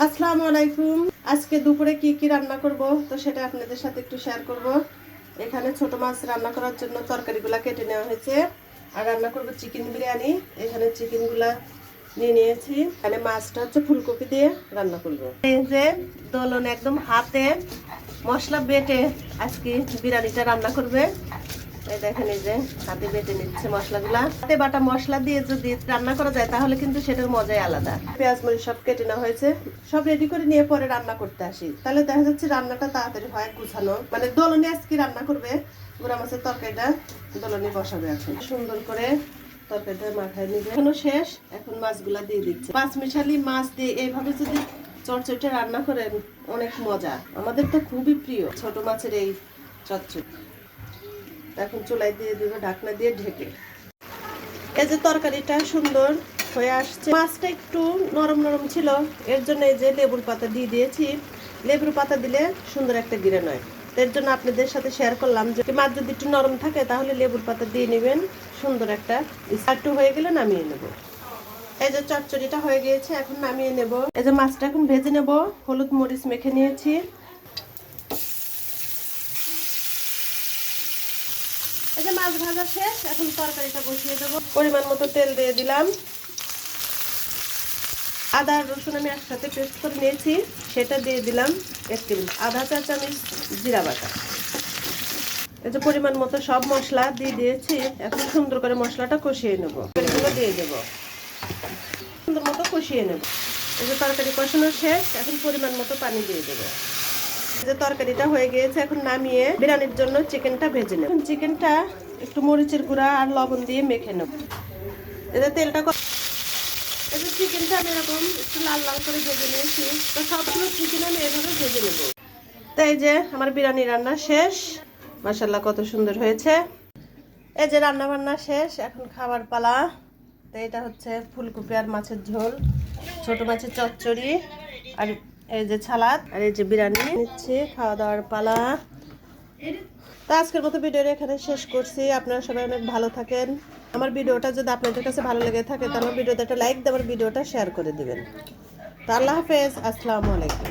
আসসালামু আলাইকুম। আজকে দুপুরে কি কি রান্না করব তো সেটা আপনাদের সাথে একটু শেয়ার করব। এখানে ছোট মাছ রান্না করার জন্য তরকারিগুলো কেটে নেওয়া হয়েছে আর রান্না করব চিকেন বিরিয়ানি। এখানে চিকেনগুলা নিয়ে নিয়েছি। এখানে মাছটা হচ্ছে ফুলকপি দিয়ে রান্না করব। এই যে দোলন একদম হাতে মশলা বেটে আজকে বিরিয়ানিটা রান্না করবে। এই দেখেন এই যে হাতে বেটে নিচ্ছে মশলাগুলা। হাতে বাটা মশলা দিয়ে যদি রান্না করা যায় তাহলে কিন্তু সেটার মজাই আলাদা। পেঁয়াজ মরিচ সব কেটে নেওয়া হয়েছে, সব রেডি করে নিয়ে পরে রান্না করতে আসি। তাহলে দেখা যাচ্ছে রান্নাটা তাড়াতাড়ি হয়, গুছানো। মানে দোলনে আজকে রান্না করবে, গুঁড়া মাছের তরকারিটা দোলনে বসাবে। এখন সুন্দর করে তরকারিটা মাখায় নিবে। এখনো শেষ, এখন মাছগুলা দিয়ে দিচ্ছে। পাঁচ মিশালি মাছ দিয়ে এইভাবে যদি চটচটে রান্না করেন অনেক মজা। আমাদের তো খুবই প্রিয় ছোট মাছের এই চটচটে। এখন চুলায় দিয়ে দেবো ঢাকনা দিয়ে ঢেকে। এই যে তরকারিটা সুন্দর হয়ে আসছে। মাছটা একটু নরম নরম ছিল, এর জন্য এই যে লেবুর পাতা দিয়ে দিয়েছি। লেবুর পাতা দিলে সুন্দর একটা গিরান হয়। এর জন্য আপনাদের সাথে শেয়ার করলাম যে মাছ যদি একটু নরম থাকে তাহলে লেবুর পাতা দিয়ে নেবেন, সুন্দর একটা। একটু হয়ে গেলে নামিয়ে নেব। এই যে চচ্চড়িটা হয়ে গিয়েছে, এখন নামিয়ে নেব। এই যে মাছটা এখন ভেজে নেব, হলুদ মরিচ মেখে নিয়েছি। এই যে মাছ ভাজা শেষ, এখন তরকারিটা বসিয়ে দেবো। পরিমাণ মতো তেল দিয়ে দিলাম। আদা আর রসুন আমি একসাথে পেস্ট করে নিয়েছি, সেটা দিয়ে দিলাম 1 টেবিল। আধা চা চামচ জিরা বাটা। এই যে পরিমাণ মতো সব মশলা দিয়ে দিয়েছি। এখন সুন্দর করে মশলাটা কষিয়ে নেব। এগুলো দিয়ে দেবো, সুন্দর মতো কষিয়ে নেব। এই যে তরকারি কষানো শেষ, এখন পরিমাণ মতো পানি দিয়ে দেবো। যে তরকারিটা হয়ে গিয়েছে, এখন নামিয়ে বিরিয়ানির জন্য চিকেনটা ভেজে নেব। চিকেনটা একটু মরিচের গুঁড়া আর লবণ দিয়ে মেখে নেব। এতে তেলটা এই যে চিকেনটা আমি এরকম একটু লাল লাল করে ভেজে নিয়েছি। তো সবগুলো চিকেন আমি এভাবে ভেজে নেব। তো এই যে আমার বিরিয়ানি রান্না শেষ। মাশাআল্লাহ কত সুন্দর হয়েছে। এই যে রান্না বান্না শেষ, এখন খাবার পালা। তো এটা হচ্ছে ফুলকপি আর মাছের ঝোল, ছোট মাছের চচ্চড়ি, আর এই যে সালাদ, আর এই যে বিরিয়ানি নিচ্ছে। খাওয়া দাওয়ার পালা। তো আজকের মতো ভিডিওটা এখানে শেষ করছি। আপনারা সবাই অনেক ভালো থাকেন। আমার ভিডিওটা যদি আপনাদের কাছে ভালো লেগে থাকে তাহলে ভিডিওতে একটা লাইক দিয়ে আমার ভিডিওটা শেয়ার করে দিবেন। তো আল্লাহ হাফেজ, আসসালামু আলাইকুম।